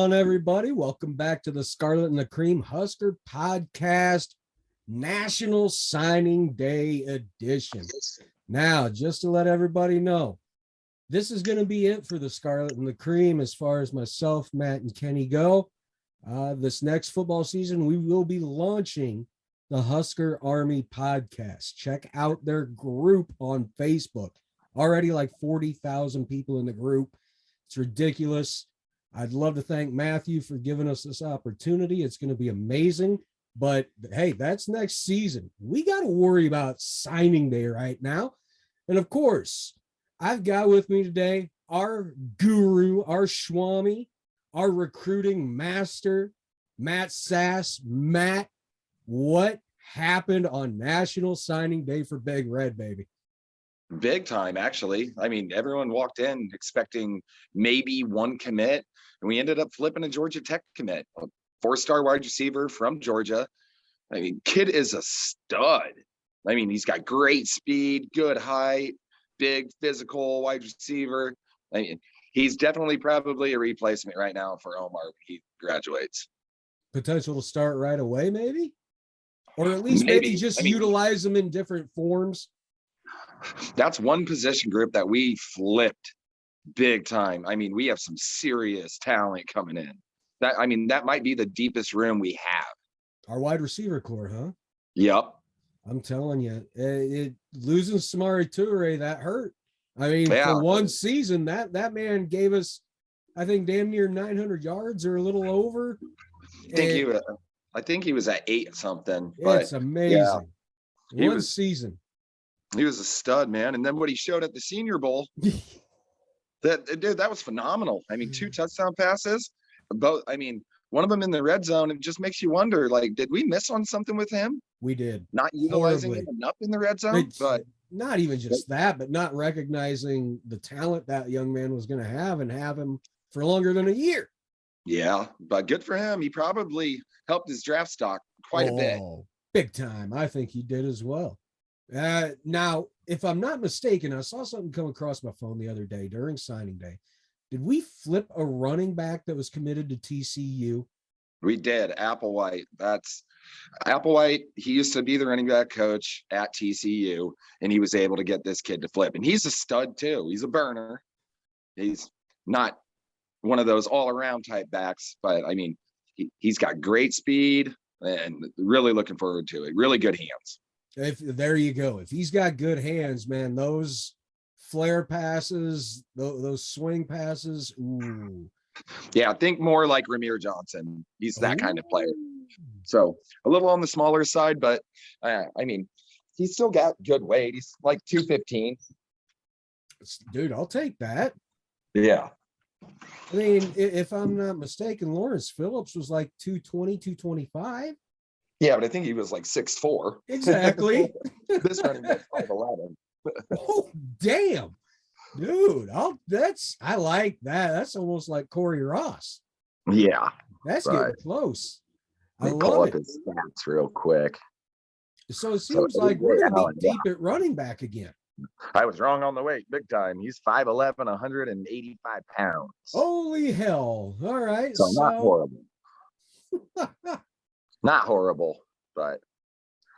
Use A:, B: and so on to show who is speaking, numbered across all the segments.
A: on, everybody? Welcome back to the Scarlet and the Cream Husker Podcast National Signing Day Edition. Now, just to let everybody know, this is going to be it for the Scarlet and the Cream as far as myself, Matt, and Kenny go. This next football season, we will be launching the Husker Army Podcast. Check out their group on Facebook. Already like 40,000 people in the group. It's ridiculous. I'd love to thank Matthew for giving us this opportunity. It's going to be amazing. But hey, that's next season. We got to worry about signing day right now. And of course, I've got with me today our guru, our Swami, our recruiting master, Matt Sass. Matt, what happened on National Signing Day for Big Red, baby?
B: Big time, actually. I mean, everyone walked in expecting maybe one commit, and we ended up flipping a Georgia Tech commit, a four-star wide receiver from Georgia. I mean, kid is a stud. I mean, he's got great speed, good height, big physical wide receiver. I mean, he's definitely probably a replacement right now for Omar when he graduates.
A: Potential to start right away, maybe? Or at least maybe just utilize them in different forms.
B: That's one position group that we flipped big time. I mean, we have some serious talent coming in. That might be the deepest room we have.
A: Our wide receiver core, huh?
B: Yep.
A: I'm telling you, losing Samari Toure, that hurt. I mean, for one season, that man gave us, I think, damn near 900 yards or a little over.
B: I think he was at 8 something.
A: It's amazing. Yeah. One season.
B: He was a stud, man. And then what he showed at the Senior Bowl, that was phenomenal. I mean, 2 touchdown passes, both. I mean, one of them in the red zone. It just makes you wonder, like, did we miss on something with him?
A: We did.
B: Not utilizing him enough in the red zone, but
A: not even just that, but not recognizing the talent that young man was going to have and have him for longer than a year.
B: Yeah, but good for him. He probably helped his draft stock quite a bit.
A: Big time. I think he did as well. Now, if I'm not mistaken, I saw something come across my phone the other day during signing day. Did we flip a running back that was committed to TCU?
B: We did. Applewhite. That's Applewhite. He used to be the running back coach at TCU, and he was able to get this kid to flip. And he's a stud too. He's a burner. He's not one of those all-around type backs, but I mean, he's got great speed and really looking forward to it. Really good hands.
A: There you go. If he's got good hands, man, those flare passes, those swing passes, ooh.
B: Yeah, think more like Ramir Johnson. He's that kind of player. So a little on the smaller side, but I mean, he's still got good weight. He's like 215.
A: Dude, I'll take that.
B: Yeah.
A: I mean, if I'm not mistaken, Lawrence Phillips was like 220, 225.
B: Yeah, but I think he was like 6'4".
A: Exactly.
B: This running back 5'11".
A: Oh, damn. Dude, I like that. That's almost like Corey Ross.
B: Yeah.
A: That's getting close. I love
B: pull
A: it.
B: up his stats real quick.
A: So it seems like we're going to be deep at running back again.
B: I was wrong on the weight, big time. He's 5'11", 185 pounds.
A: Holy hell. All right.
B: So not horrible. Not horrible, but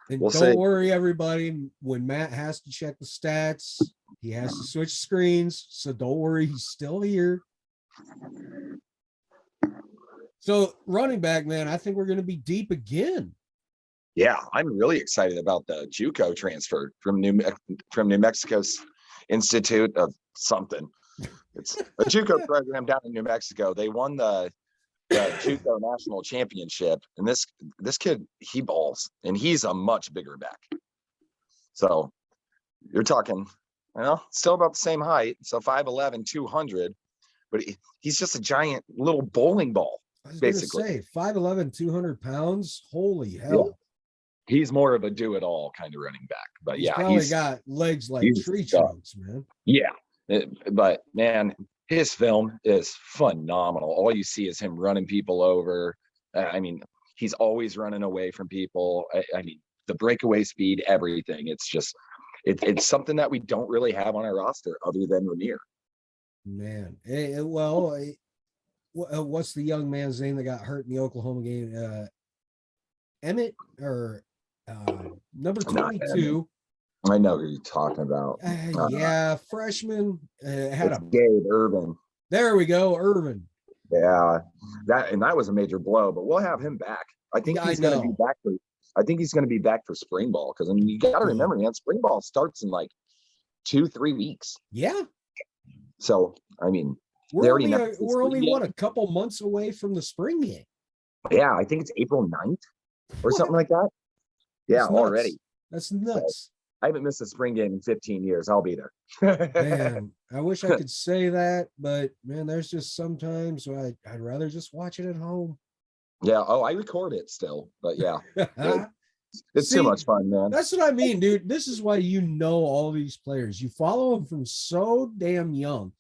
A: we'll don't see. Worry, everybody. When Matt has to check the stats, he has to switch screens. So don't worry, he's still here. So running back, man, I think we're going to be deep again.
B: Yeah, I'm really excited about the JUCO transfer from New Mexico's Institute of something. It's a JUCO program down in New Mexico. They won the JUCO national championship, and this kid, he balls, and he's a much bigger back. So you're talking, still about the same height, so 5'11", 200, but he's just a giant little bowling ball.
A: I was basically going to say 5'11", 200 pounds. Holy hell!
B: Yeah. He's more of a do-it-all kind of running back, but
A: he's probably got legs like tree trunks, man.
B: Yeah, but man, his film is phenomenal. All you see is him running people over. I mean, he's always running away from people. I mean, the breakaway speed, everything. It's just, it's something that we don't really have on our roster other than Ramir.
A: Man, what's the young man's name that got hurt in the Oklahoma game? Emmett or number
B: Not Emmett.
A: 22.
B: I know who you're talking about.
A: Yeah, freshman had
B: It's
A: a.
B: Gabe Urban.
A: There we go, Irvin.
B: Yeah, that was a major blow, but we'll have him back. I think
A: Yeah,
B: he's going to be back for. I think he's going to be back for spring ball because I mean you got to remember, man, spring ball starts in like 2-3 weeks.
A: Yeah.
B: So I mean,
A: we're only what, a couple months away from the spring game.
B: Yeah, I think it's April 9th or something like that. Yeah, already.
A: That's nuts.
B: So, I haven't missed a spring game in 15 years. I'll be there.
A: Man, I wish I could say that, but man, there's just sometimes I'd rather just watch it at home.
B: Yeah. Oh, I record it still, but yeah, it's too much fun, man.
A: That's what I mean, dude. This is why you know all these players. You follow them from so damn young.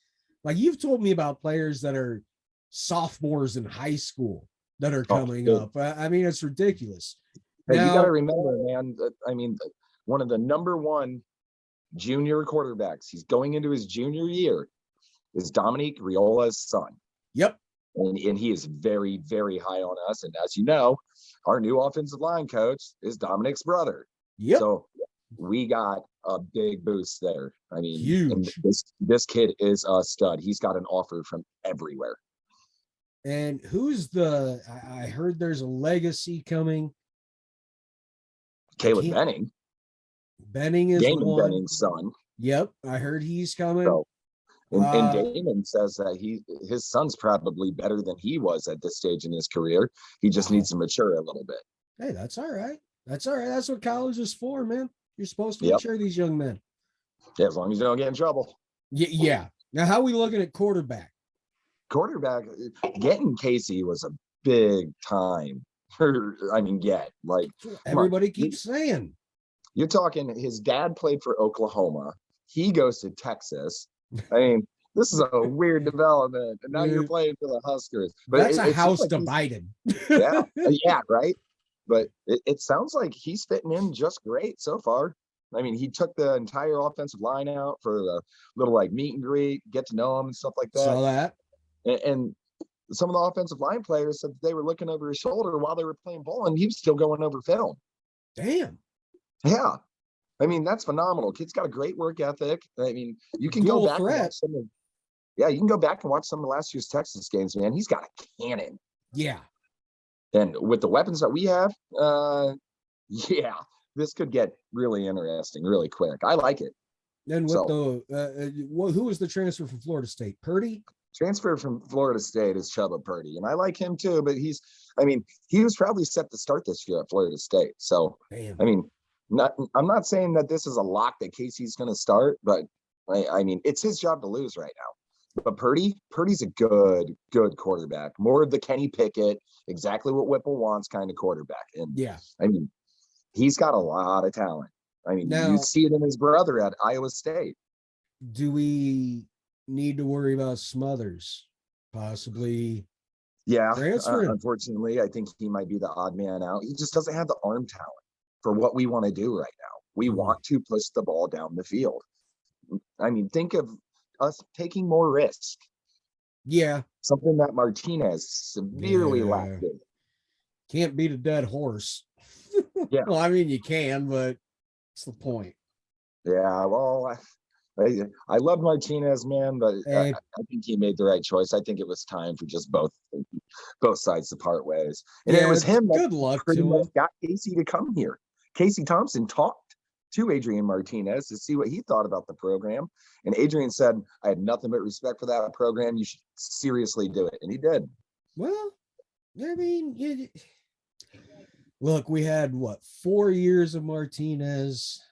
A: Like you've told me about players that are sophomores in high school that are coming up. I mean, it's ridiculous.
B: Hey, you got to remember, man. I mean, one of the number one junior quarterbacks, he's going into his junior year, is Dominique Riola's son.
A: Yep.
B: And he is very, very high on us. And as you know, our new offensive line coach is Dominique's brother.
A: Yep.
B: So we got a big boost there. I mean,
A: huge.
B: This kid is a stud. He's got an offer from everywhere.
A: And who's I heard there's a legacy coming.
B: Caleb Benning.
A: Benning is
B: Damon Benning's son.
A: Yep, I heard he's coming.
B: So, and Damon says that his son's probably better than he was at this stage in his career. He just needs to mature a little bit.
A: Hey, that's all right. That's all right. That's what college is for, man. You're supposed to mature these young men.
B: Yeah, as long as you don't get in trouble.
A: Yeah. Now, how are we looking at quarterback?
B: Getting Casey was a big time. Like
A: everybody keeps saying.
B: You're talking his dad played for Oklahoma. He goes to Texas. I mean, this is a weird development. And now you're playing for the Huskers.
A: But that's a house divided.
B: Yeah, right. But it sounds like he's fitting in just great so far. I mean, he took the entire offensive line out for the little like meet and greet, get to know him and stuff like that.
A: Saw that.
B: And some of the offensive line players said they were looking over his shoulder while they were playing ball, and he was still going over film.
A: Damn.
B: Yeah. I mean, that's phenomenal. Kid's got a great work ethic. I mean, you can go back and watch you can go back and watch some of last year's Texas games, man. He's got a cannon.
A: Yeah.
B: And with the weapons that we have, this could get really interesting really quick. I like it.
A: And who was the transfer from Florida State? Purdy?
B: Transfer from Florida State is Chubba Purdy, and I like him too. But he was probably set to start this year at Florida State. So,
A: damn.
B: I mean, I'm not saying that this is a lock that Casey's going to start, but I mean, it's his job to lose right now. But Purdy's a good quarterback. More of the Kenny Pickett, exactly what Whipple wants kind of quarterback. And
A: yeah,
B: I mean, he's got a lot of talent. I mean, you see it in his brother at Iowa State.
A: Do we need to worry about Smothers possibly?
B: Yeah, unfortunately, I think he might be the odd man out. He just doesn't have the arm talent for what we want to do right now. We want to push the ball down the field. I mean, think of us taking more risk.
A: Yeah.
B: Something that Martinez severely lacked in.
A: Can't beat a dead horse.
B: Yeah.
A: Well, I mean, you can, but it's the point.
B: Yeah, well, I love Martinez, man, but I think he made the right choice. I think it was time for just both sides to part ways. And it was him that pretty much got Casey to come here. Casey Thompson talked to Adrian Martinez to see what he thought about the program. And Adrian said, I had nothing but respect for that program. You should seriously do it. And he did.
A: Well, I mean, look, we had 4 years of Martinez.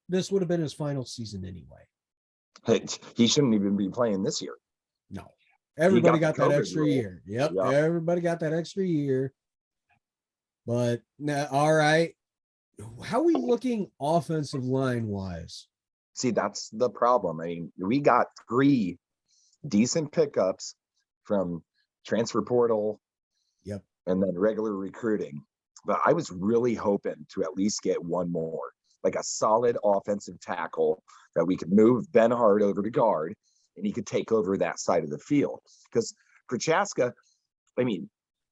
A: This would have been his final season anyway.
B: He shouldn't even be playing this year.
A: No. Everybody got that extra year. Yep. Everybody got that extra year. But now, all right. How are we looking offensive line wise?
B: See, that's the problem. I mean, we got 3 decent pickups from transfer portal.
A: Yep.
B: And then regular recruiting. But I was really hoping to at least get one more, like a solid offensive tackle that we could move Ben Hart over to guard and he could take over that side of the field. Because Prochaska, I mean,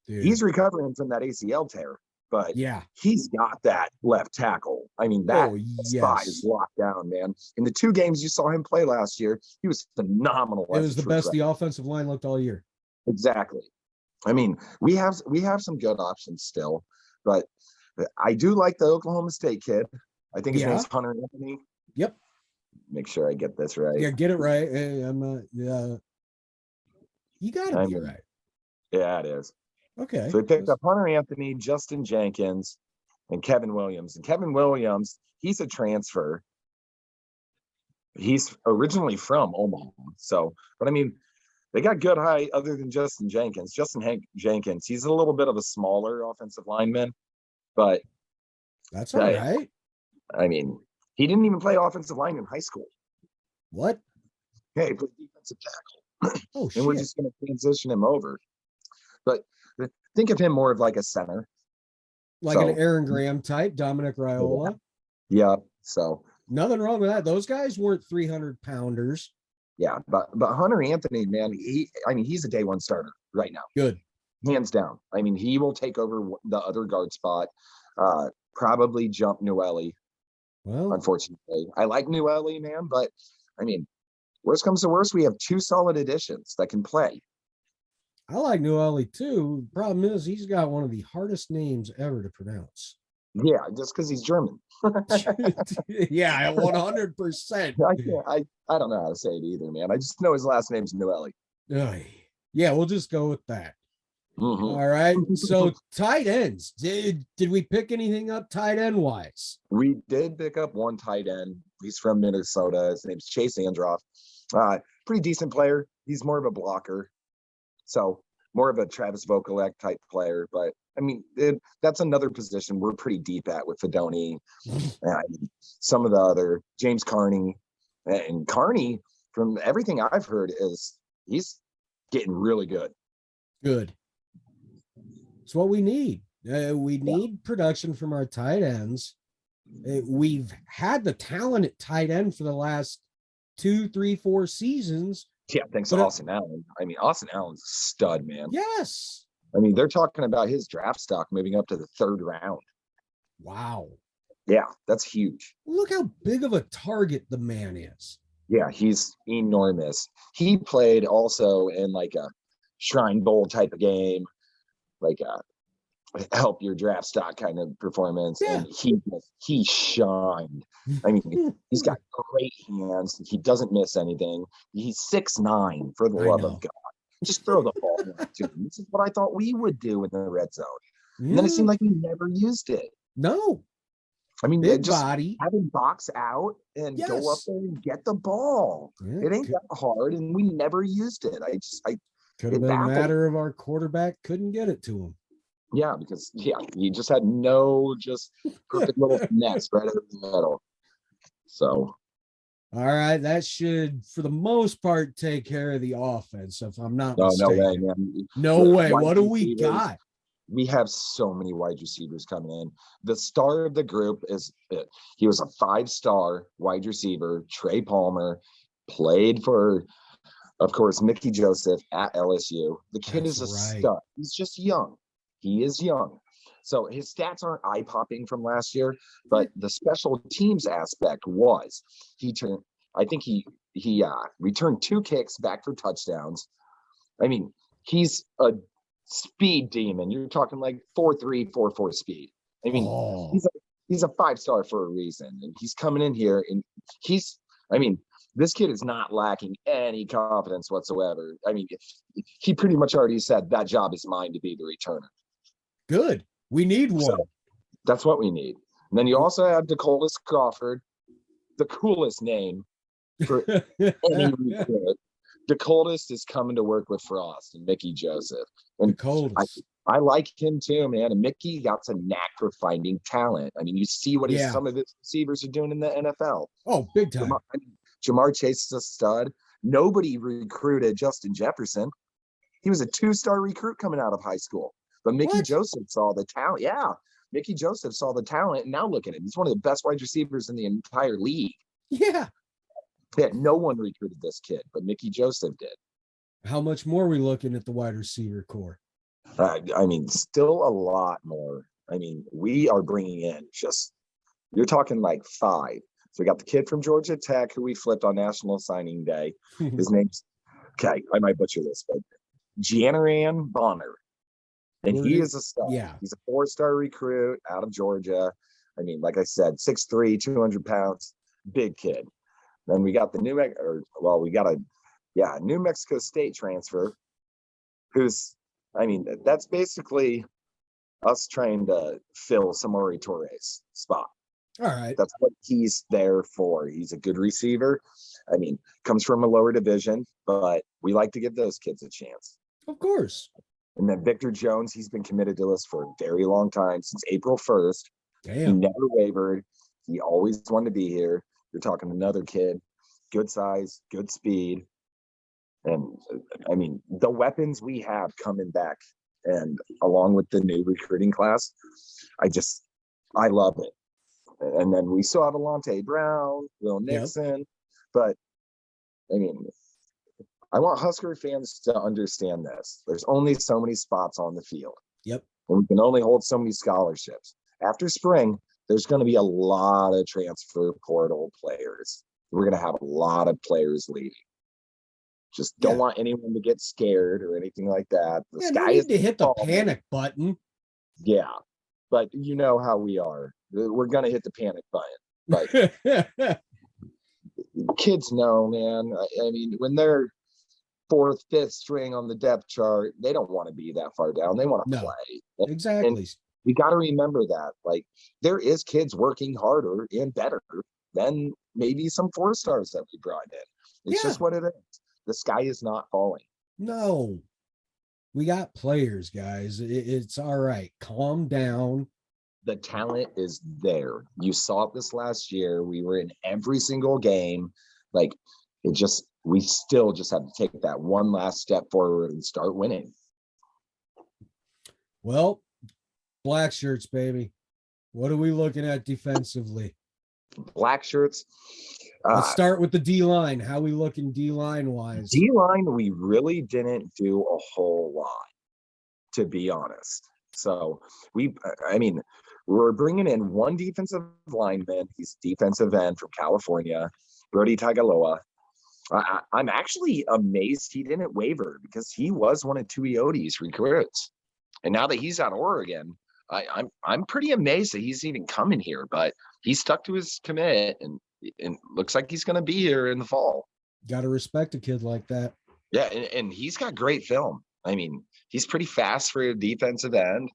A: Dude.
B: he's recovering from that ACL tear, but
A: Yeah,
B: he's got that left tackle. I mean, that spot is locked down, man. In the 2 games you saw him play last year, he was phenomenal.
A: It was the best the offensive line looked all year.
B: Exactly. I mean, we have some good options still, but I do like the Oklahoma State kid. I think his name's Hunter Anthony.
A: Yep.
B: Make sure I get this right.
A: Yeah, get it right. Hey, I'm not. You got to be right.
B: Yeah, it is.
A: Okay.
B: So we picked up Hunter Anthony, Justin Jenkins, and Kevin Williams. And Kevin Williams, he's a transfer. He's originally from Omaha. So, but I mean, they got good height other than Justin Jenkins. Jenkins, he's a little bit of a smaller offensive lineman, but
A: that's all right.
B: I mean, he didn't even play offensive line in high school.
A: What?
B: Yeah, he played defensive tackle.
A: Oh,
B: and we're just going to transition him over. But think of him more of like a center.
A: Like an Aaron Graham type, Dominic Raiola.
B: Yeah. So
A: nothing wrong with that. Those guys weren't 300-pounders.
B: Yeah, but Hunter Anthony, man, he's a day 1 starter right now.
A: Good.
B: Hands down. I mean, he will take over the other guard spot, probably jump Newelly. Well, unfortunately. I like Newelly, man, but I mean, worst comes to worst, we have 2 solid additions that can play.
A: I like Newelly too. Problem is, he's got one of the hardest names ever to pronounce.
B: Yeah, just because he's German.
A: Yeah, 100%.
B: I don't know how to say it either, man. I just know his last name's Newelly.
A: Yeah, we'll just go with that.
B: Mm-hmm.
A: All right. So tight ends. Did we pick anything up tight end wise?
B: We did pick up one tight end. He's from Minnesota. His name's Chase Androff. Pretty decent player. He's more of a blocker. So more of a Travis Vokalek type player. But I mean, that's another position we're pretty deep at with Fedoni and some of the other James Carney. And Carney, from everything I've heard, he's getting really good.
A: Good. It's what we need. We need production from our tight ends. We've had the talent at tight end for the last 2, 3, 4 seasons.
B: Yeah, thanks to Austin Allen. I mean, Austin Allen's a stud, man.
A: Yes.
B: I mean, they're talking about his draft stock moving up to the 3rd round.
A: Wow.
B: Yeah, that's huge.
A: Look how big of a target the man is.
B: Yeah, he's enormous. He played also in like a Shrine Bowl type of game, like a help your draft stock kind of performance. Yeah. And he shined. I mean, he's got great hands. He doesn't miss anything. He's 6'9", for the love of God. Just throw the ball to him. This is what I thought we would do in the red zone. And then it seemed like we never used it.
A: No.
B: I mean,
A: big
B: just
A: body.
B: Have him box out and go up there and get the ball. Yeah, it ain't that hard, and we never used it. I
A: could have been a matter of our quarterback couldn't get it to him.
B: Yeah, because he just had no perfect little finesse right over the middle. So,
A: all right, that should, for the most part, take care of the offense. If I'm not mistaken.
B: No way, man.
A: No way. What do we got?
B: We have so many wide receivers coming in. The star of the group he was a 5-star wide receiver, Trey Palmer, played for, of course, Mickey Joseph at LSU. The kid is a stud. He's just young. He is young. So his stats aren't eye-popping from last year, but the special teams aspect was he returned 2 kicks back for touchdowns. I mean, he's a speed demon. You're talking like 4.3, 4.4 speed. I mean, he's a 5-star for a reason. And he's coming in here and this kid is not lacking any confidence whatsoever. I mean, he pretty much already said that job is mine to be the returner.
A: Good. We need one.
B: So that's what we need. And then you also have Nicolas Crawford, the coolest name for any recruit. Nicolas is coming to work with Frost and Mickey Joseph. And I like him too, man. And Mickey got a knack for finding talent. I mean, you see what some of his receivers are doing in the NFL.
A: Oh, big time.
B: Jamar Chase is a stud. Nobody recruited Justin Jefferson. He was a 2-star recruit coming out of high school. But Mickey Joseph saw the talent. Yeah, Mickey Joseph saw the talent, and now look at him. He's one of the best wide receivers in the entire league.
A: Yeah.
B: Yeah, no one recruited this kid, but Mickey Joseph did.
A: How much more are we looking at the wide receiver core?
B: I mean, still a lot more. I mean, we are bringing in you're talking like 5. So we got the kid from Georgia Tech who we flipped on National Signing Day. His name's, okay, I might butcher this, but Gianaran Bonner. And he is a star.
A: Yeah.
B: He's a 4-star recruit out of Georgia. I mean, like I said, 6'3", 200 pounds, big kid. Then we got the New Mexico State transfer, who's, I mean, that's basically us trying to fill Samori Torres' spot.
A: All right.
B: That's what he's there for. He's a good receiver. I mean, comes from a lower division, but we like to give those kids a chance.
A: Of course.
B: And then Victor Jones, he's been committed to us for a very long time, since April 1st.
A: Damn.
B: He never wavered. He always wanted to be here. You're talking another kid, good size, good speed. And I mean, the weapons we have coming back, and along with the new recruiting class, I love it. And then we still have Alante Brown, Will Nixon, but I mean, I want Husker fans to understand this. There's only so many spots on the field.
A: Yep.
B: And we can only hold so many scholarships. After spring, there's going to be a lot of transfer portal players. We're going to have a lot of players leaving. Just don't want anyone to get scared or anything like that. The sky is
A: to hit the panic button.
B: Yeah, but you know how we are. We're going to hit the panic button. But kids know, man. I mean, when they're 4th, 5th string on the depth chart, they don't want to be that far down. They want to play.
A: Exactly.
B: And we got to remember that. Like, there is kids working harder and better than maybe some 4-stars that we brought in. It's just what it is. The sky is not falling.
A: No. We got players, guys. It's all right. Calm down.
B: The talent is there. You saw it this last year. We were in every single game. Like, we still just have to take that one last step forward and start winning.
A: Well, black shirts, baby. What are we looking at defensively?
B: Black shirts.
A: Let's start with the D-line. How we looking D-line wise?
B: D-line, we really didn't do a whole lot, to be honest. So we're bringing in one defensive lineman. He's defensive end from California, Brody Tagaloa. I'm actually amazed he didn't waver, because he was one of Tuiotti's recruits. And now that he's out of Oregon, I'm pretty amazed that he's even coming here, but he stuck to his commit and looks like he's going to be here in the fall.
A: Got to respect a kid like that.
B: Yeah, and he's got great film. I mean, he's pretty fast for a defensive end.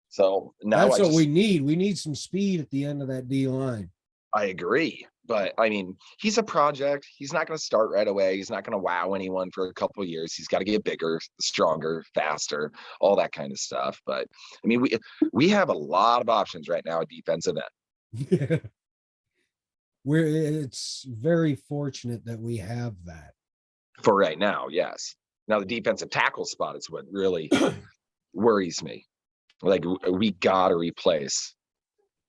B: So now
A: that's what we need. We need some speed at the end of that D line.
B: I agree. But I mean, he's a project. He's not going to start right away. He's not going to wow anyone for a couple of years. He's got to get bigger, stronger, faster, all that kind of stuff. But I mean, we have a lot of options right now at defensive end.
A: It's very fortunate that we have that.
B: For right now, yes. Now the defensive tackle spot is what really worries me. Like, we got to replace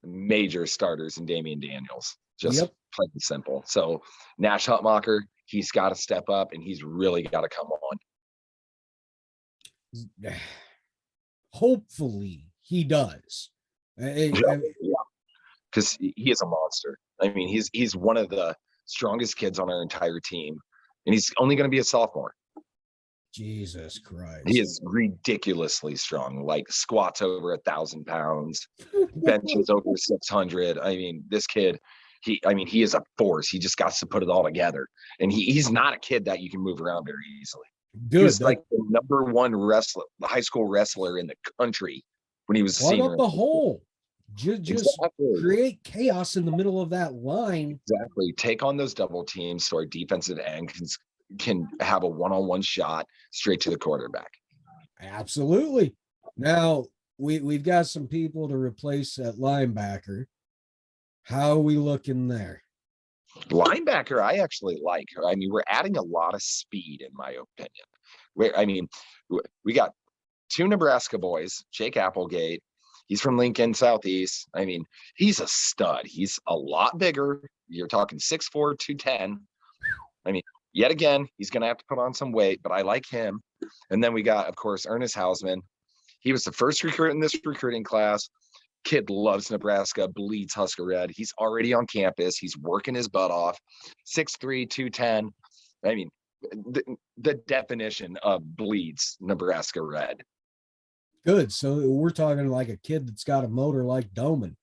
B: major starters in Damian Daniels. Just plain and simple. So Nash Hutmacher, he's got to step up, and he's really got to come on.
A: Hopefully he does.
B: Because he is a monster. I mean, he's one of the strongest kids on our entire team, and he's only going to be a sophomore.
A: Jesus Christ.
B: He is ridiculously strong, like squats over 1,000 pounds, benches over 600. I mean, this kid, he is a force. He just got to put it all together. And he's not a kid that you can move around very easily.
A: Good.
B: He was like the number 1 wrestler, the high school wrestler in the country when he was a senior.
A: Plug up the hole. Just create chaos in the middle of that line.
B: Exactly. Take on those double teams so our defensive end can have a one-on-one shot straight to the quarterback.
A: Absolutely. Now we've got some people to replace at linebacker. How are we looking there?
B: Linebacker, I actually like. I mean, we're adding a lot of speed, in my opinion. We got 2 Nebraska boys, Jake Applegate. He's from Lincoln Southeast. I mean, he's a stud. He's a lot bigger. You're talking 6'4", 210. I mean, yet again, he's going to have to put on some weight, but I like him. And then we got, of course, Ernest Houseman. He was the first recruit in this recruiting class. Kid loves Nebraska, bleeds Husker red. He's already on campus. He's working his butt off. 6'3", 210. I mean, the definition of bleeds Nebraska red.
A: Good. So we're talking like a kid that's got a motor like Doman.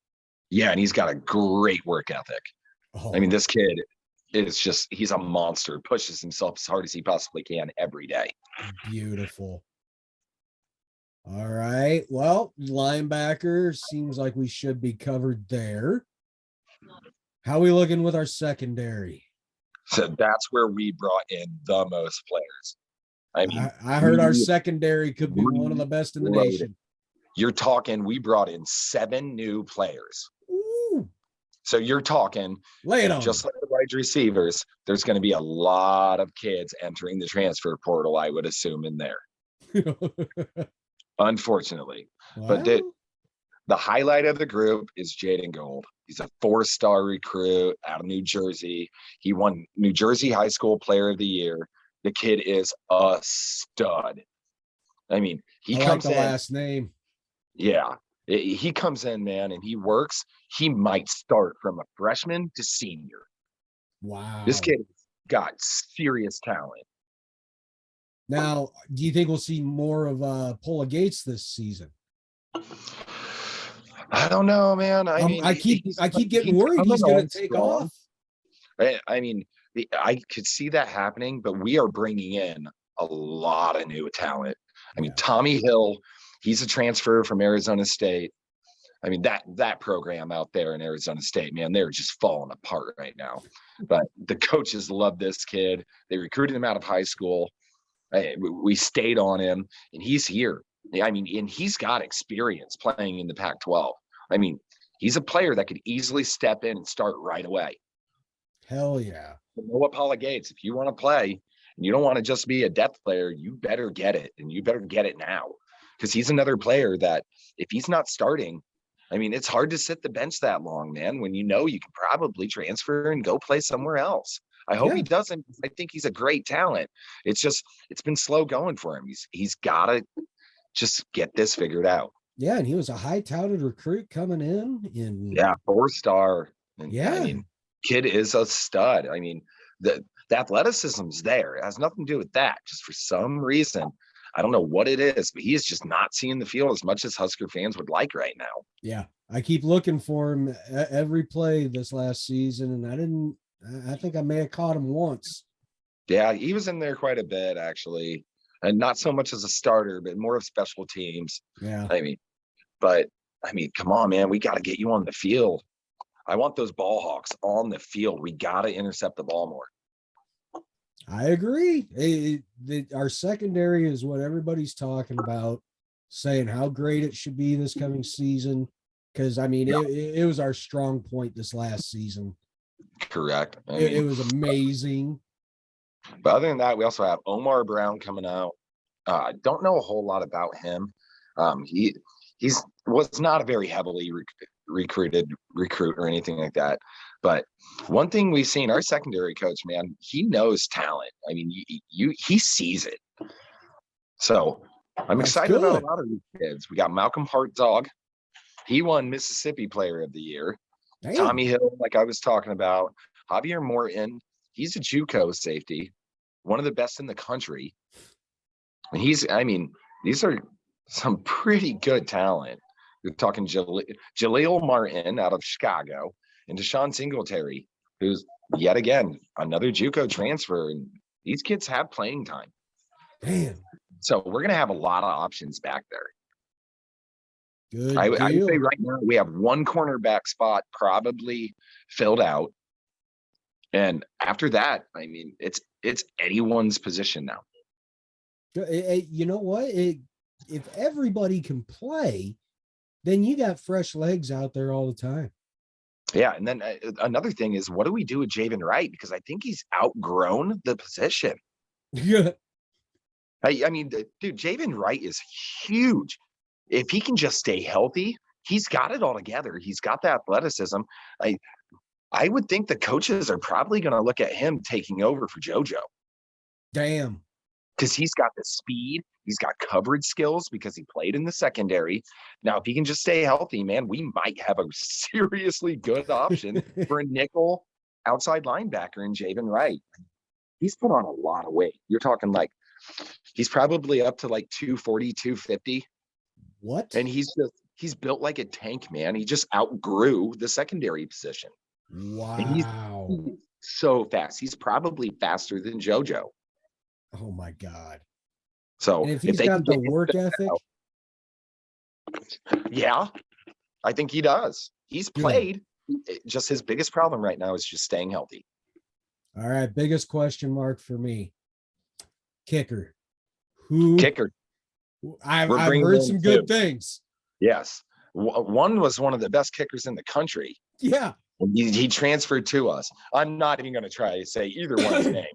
B: Yeah, and he's got a great work ethic.
A: Oh,
B: I mean, this kid is just, he's a monster, pushes himself as hard as he possibly can every day.
A: beautiful. All right. Well, linebacker seems like we should be covered there. How are we looking with our secondary?
B: So that's where we brought in the most players. I mean,
A: I heard our secondary could be one of the best in the nation.
B: You're talking, we brought in 7 new players.
A: Ooh.
B: So you're talking,
A: lay it on
B: just like the wide receivers, there's going to be a lot of kids entering the transfer portal, I would assume, in there. Unfortunately.
A: Well,
B: But the highlight of the group is Jaden Gold. He's a 4-star recruit out of New Jersey. He won New Jersey High School Player of the Year. The kid is a stud. I mean, he comes
A: like the
B: in.
A: Last name.
B: Yeah. He comes in, man, and he works. He might start from a freshman to senior.
A: Wow.
B: This kid got serious talent.
A: Now, do you think we'll see more of Pola Gates this season?
B: I don't know, man. I mean,
A: I keep getting worried he's going to take off.
B: I mean, I could see that happening, but we are bringing in a lot of new talent. I mean, Tommy Hill, he's a transfer from Arizona State. I mean, that program out there in Arizona State, man, they're just falling apart right now. But the coaches love this kid. They recruited him out of high school. We stayed on him, and he's here. I mean, and he's got experience playing in the Pac-12. I mean, he's a player that could easily step in and start right away.
A: Hell yeah.
B: Noah Paula Gates, if you want to play and you don't want to just be a depth player, you better get it, and you better get it now, because he's another player that if he's not starting, I mean, it's hard to sit the bench that long, man, when you know you can probably transfer and go play somewhere else. I hope he doesn't. I think he's a great talent. It's just, it's been slow going for him. He's got to just get this figured out.
A: Yeah, and he was a high touted recruit coming in.
B: Yeah, 4-star. And,
A: yeah.
B: I mean, kid is a stud. I mean, the athleticism's there. It has nothing to do with that. Just for some reason, I don't know what it is, but he is just not seeing the field as much as Husker fans would like right now.
A: Yeah, I keep looking for him every play this last season, and I think I may have caught him once.
B: Yeah, he was in there quite a bit, actually. And not so much as a starter, but more of special teams.
A: Yeah.
B: I mean, come on, man. We got to get you on the field. I want those ball hawks on the field. We got to intercept the ball more.
A: I agree. Our secondary is what everybody's talking about, saying how great it should be this coming season. Because, I mean, it was our strong point this last season. Correct. It was amazing.
B: But other than that, we also have Omar Brown coming out. Don't know a whole lot about him. He was not a very heavily recruited recruit or anything like that. But one thing we've seen, our secondary coach, man, he knows talent. I mean, he sees it. So I'm excited about a lot of these kids. We got Malcolm Hartzog. He won Mississippi Player of the Year. Damn. Tommy Hill, like I was talking about. Javier Morton, he's a JUCO safety, one of the best in the country. And these are some pretty good talent. We're talking Jaleel Martin out of Chicago and Deshaun Singletary, who's yet again another JUCO transfer. And these kids have playing time.
A: Damn.
B: So we're going to have a lot of options back there.
A: Good.
B: I would say right now we have one cornerback spot probably filled out. And after that, I mean, it's anyone's position now.
A: You know what? If everybody can play, then you got fresh legs out there all the time.
B: Yeah, and then another thing is, what do we do with Javen Wright? Because I think he's outgrown the position.
A: Yeah.
B: I mean, dude, Javen Wright is huge. If he can just stay healthy, he's got it all together. He's got the athleticism. I would think the coaches are probably going to look at him taking over for JoJo.
A: Damn.
B: Because he's got the speed, he's got coverage skills because he played in the secondary. Now, if he can just stay healthy, man, we might have a seriously good option for a nickel outside linebacker in Jaden Wright. He's put on a lot of weight. You're talking like he's probably up to like 240, 250.
A: What?
B: And he's built like a tank, man. He just outgrew the secondary position.
A: Wow.
B: And he's so fast. He's probably faster than JoJo.
A: Oh my God.
B: So
A: and if he's got the work ethic.
B: Yeah, I think he does. He's played. Just his biggest problem right now is just staying healthy.
A: All right. Biggest question mark for me. Kicker.
B: Kicker.
A: I've heard some good things.
B: Yes. One was one of the best kickers in the country.
A: Yeah.
B: He transferred to us. I'm not even going to try to say either one's name.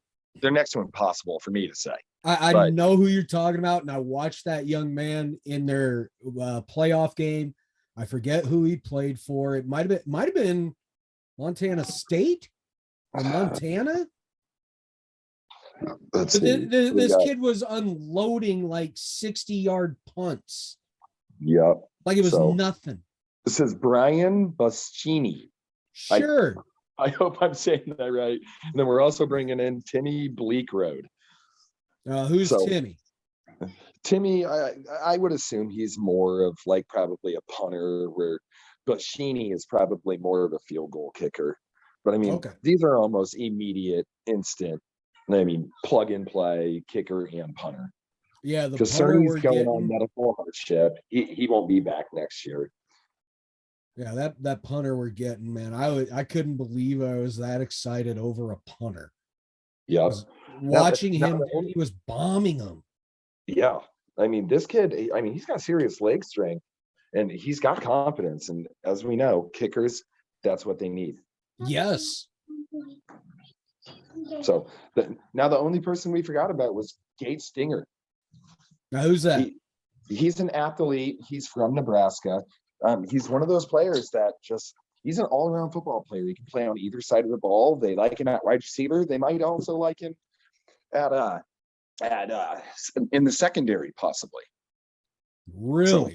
B: They're next to impossible for me to say.
A: I know who you're talking about, and I watched that young man in their playoff game. I forget who he played for. It might have been Montana State or Montana. This kid was unloading like 60-yard punts.
B: Yep.
A: Like it was nothing.
B: This is Brian Buschini.
A: Sure.
B: I hope I'm saying that right. And then we're also bringing in Timmy Bleakroad.
A: Who's Timmy?
B: Timmy, I would assume he's more of like probably a punter, where Buschini is probably more of a field goal kicker. But I mean, these are almost immediate, instant. I mean, plug and play kicker and punter.
A: Yeah,
B: because Cerny's going on medical hardship. He won't be back next year.
A: Yeah, that punter we're getting, man. I couldn't believe I was that excited over a punter.
B: Yeah,
A: watching him, he was bombing them.
B: Yeah, I mean, this kid. I mean, he's got serious leg strength, and he's got confidence. And as we know, kickers, that's what they need.
A: Yes.
B: So now the only person we forgot about was Gate Stinger.
A: Now who's that?
B: He's an athlete. He's from Nebraska. He's one of those players that he's an all-around football player. He can play on either side of the ball. They like him at wide receiver. They might also like him at in the secondary, possibly.
A: Really?
B: So,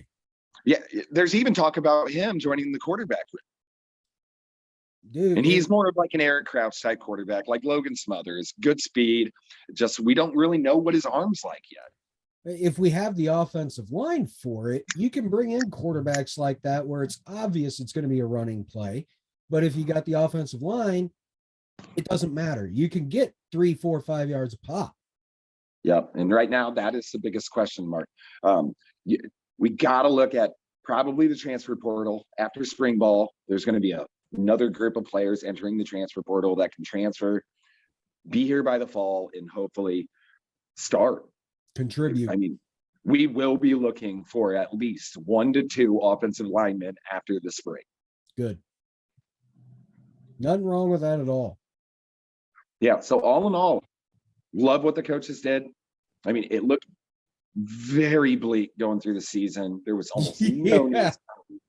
B: yeah, there's even talk about him joining the quarterback room.
A: Dude,
B: and he's more of like an Eric Crouch type quarterback, like Logan Smothers, good speed. Just we don't really know what his arm's like yet.
A: If we have the offensive line for it, you can bring in quarterbacks like that where it's obvious it's going to be a running play. But if you got the offensive line, it doesn't matter. You can get 3, 4, 5 yards a pop.
B: Yep. And right now, that is the biggest question mark. We got to look at probably the transfer portal after spring ball. There's going to be another group of players entering the transfer portal that can transfer, be here by the fall, and hopefully start.
A: Contribute.
B: I mean, we will be looking for at least 1 to 2 offensive linemen after the spring.
A: Good. Nothing wrong with that at all.
B: Yeah. So all in all, love what the coaches did. I mean, it looked very bleak going through the season. There was almost no news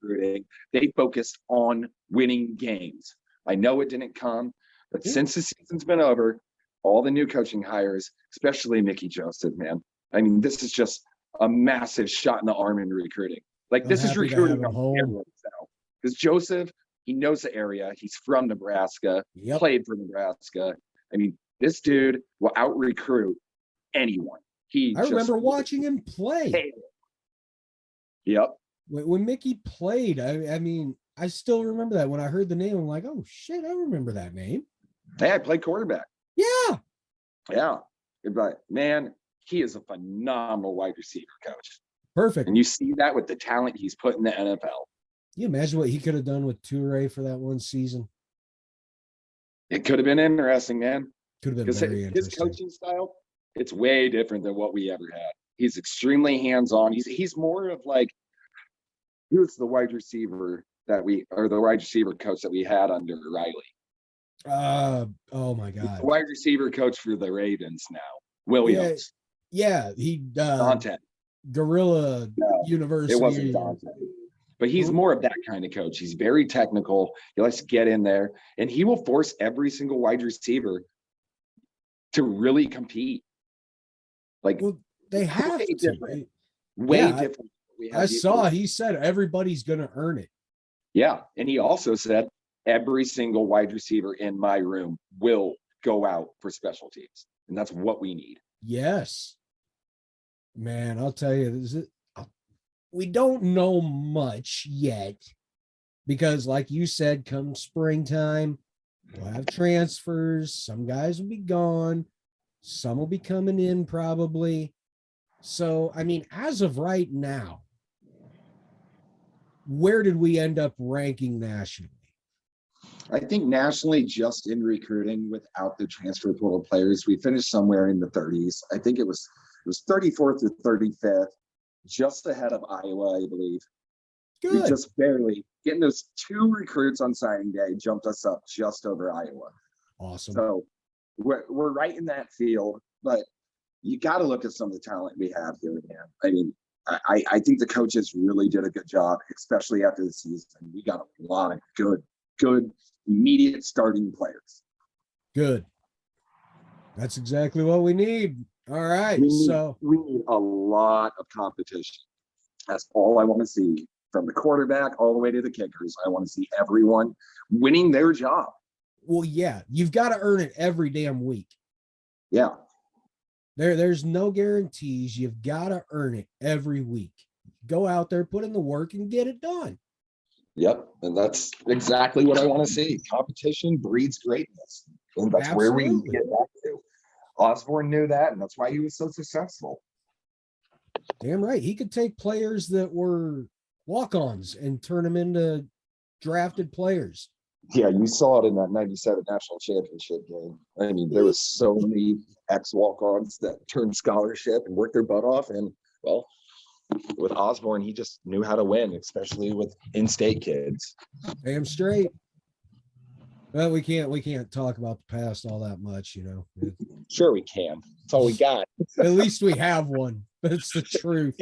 B: recruiting. They focused on winning games. I know it didn't come, but since the season's been over, all the new coaching hires, especially Mickey Joseph, man. I mean, this is just a massive shot in the arm in recruiting. Like, this is recruiting on steroids now. Because Joseph, he knows the area. He's from Nebraska, played for Nebraska. I mean, this dude will out-recruit anyone.
A: I remember watching him play.
B: Yep.
A: When Mickey played, I mean, I still remember that. When I heard the name, I'm like, oh, shit, I remember that name.
B: Hey, I played quarterback.
A: Yeah.
B: Yeah. But, man, he is a phenomenal wide receiver coach.
A: Perfect.
B: And you see that with the talent he's put in the NFL.
A: Can you imagine what he could have done with Toure for that one season?
B: It could have been interesting, man.
A: Could have been very interesting.
B: His coaching style, it's way different than what we ever had. He's extremely hands-on. He's more of like, who's the wide receiver the wide receiver coach that we had under Riley?
A: Oh my God.
B: The wide receiver coach for the Ravens now, Williams.
A: Yeah, he
B: Dante.
A: Gorilla University.
B: It wasn't Dante. but he's more of that kind of coach. He's very technical. He likes to get in there, and he will force every single wide receiver to really compete. Like,
A: well, they have
B: way
A: to.
B: different. Way different.
A: I saw he said everybody's going to earn it.
B: Yeah. And he also said every single wide receiver in my room will go out for special teams. And that's what we need.
A: Yes. Man, I'll tell you, we don't know much yet because, like you said, come springtime, we'll have transfers. Some guys will be gone. Some will be coming in probably. So, I mean, as of right now, where did we end up ranking nationally?
B: I think nationally, just in recruiting without the transfer portal players, we finished somewhere in the 30s. I think it was 34th or 35th, just ahead of Iowa, I believe.
A: Good.
B: We just barely getting those 2 recruits on signing day jumped us up just over Iowa.
A: Awesome.
B: So we're right in that field, but you got to look at some of the talent we have here, man. I mean, I think the coaches really did a good job, especially after the season. We got a lot of good immediate starting players.
A: Good. That's exactly what we need. All right.
B: We need a lot of competition. That's all I want to see, from the quarterback all the way to the kickers. I want to see everyone winning their job.
A: Well, yeah, you've got to earn it every damn week.
B: Yeah.
A: There's no guarantees. You've got to earn it every week. Go out there, put in the work, and get it done.
B: Yep. And that's exactly what I want to see. Competition breeds greatness. And that's where we need to get back to. Osborne knew that, and that's why he was so successful.
A: Damn right. He could take players that were walk-ons and turn them into drafted players.
B: Yeah, you saw it in that 97 national championship game. I mean, there was so many ex-walk-ons that turned scholarship and worked their butt off. And, well, with Osborne, he just knew how to win, especially with in-state kids.
A: Damn straight. Well, we can't talk about the past all that much, you know.
B: Sure we can. That's all we got.
A: At least we have one. That's the truth.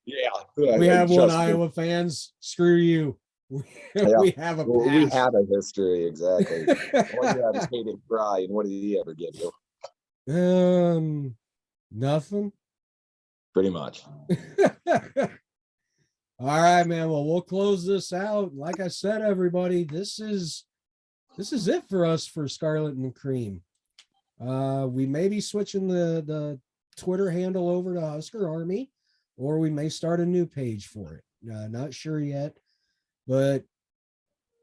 B: Yeah.
A: We have one, Iowa fans. Screw you. We have a past.
B: We have a history, exactly. All you have is Hayden Fry, and what did he ever give you?
A: Nothing.
B: Pretty much.
A: All right, man. Well, we'll close this out. Like I said, everybody, this is it for us for Scarlet and Cream. We may be switching the Twitter handle over to Husker Army, or we may start a new page for it. Not sure yet. But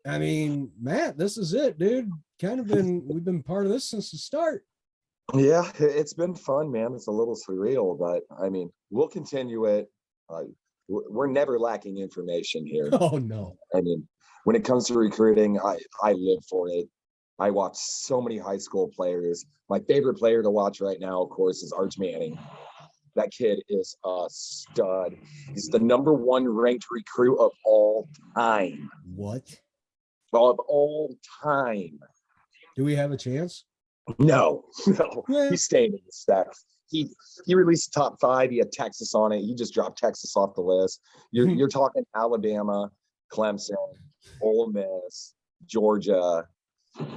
A: I mean, Matt, this is it, dude. We've been part of this since the start.
B: Yeah, it's been fun, man. It's a little surreal, but I mean, we'll continue it. We're never lacking information here.
A: Oh no.
B: I mean, when it comes to recruiting, I live for it. I watch so many high school players. My favorite player to watch right now, of course, is Arch Manning. That kid is a stud. He's the #1 ranked recruit of all time.
A: What?
B: Of all time.
A: Do we have a chance?
B: No.
A: Yeah.
B: He's staying in the stacks. He released top 5. He had Texas on it. He just dropped Texas off the list. You're talking Alabama, Clemson, Ole Miss, Georgia,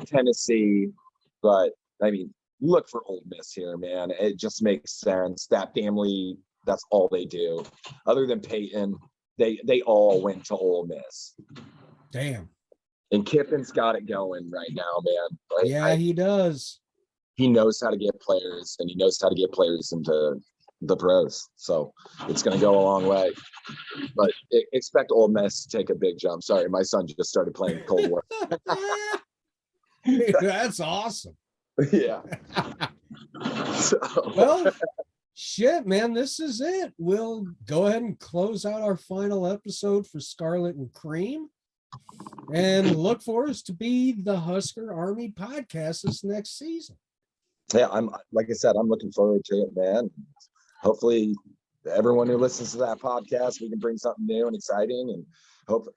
B: Tennessee. But I mean, look for Ole Miss here, man. It just makes sense. That family, that's all they do. Other than Peyton, they all went to Ole Miss.
A: Damn.
B: And Kiffin's got it going right now, man.
A: Yeah, he does.
B: He knows how to get players, and he knows how to get players into the pros. So it's going to go a long way. But expect Ole Miss to take a big jump. Sorry, my son just started playing Cold War.
A: That's awesome.
B: Yeah.
A: Well, shit, man, this is it. We'll go ahead and close out our final episode for Scarlet and Cream, and look for us to be the Husker Army podcast this next season.
B: Yeah, like I said, I'm looking forward to it, man. Hopefully everyone who listens to that podcast, we can bring something new and exciting, and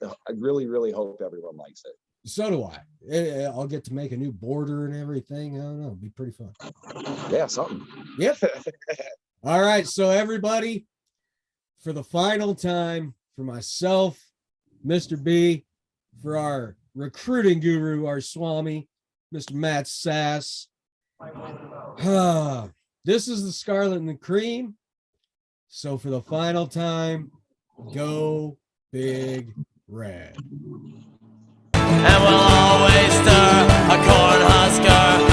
B: I really, really hope everyone likes it.
A: So do I. I'll get to make a new border and everything. I don't know. It'll be pretty fun.
B: Yeah, something.
A: Yep. All right. So everybody, for the final time, for myself, Mr. B, for our recruiting guru, our Swami, Mr. Matt Sass. This is the Scarlet and the Cream. So for the final time, go Big Red.
C: And we'll always stir a corn husker.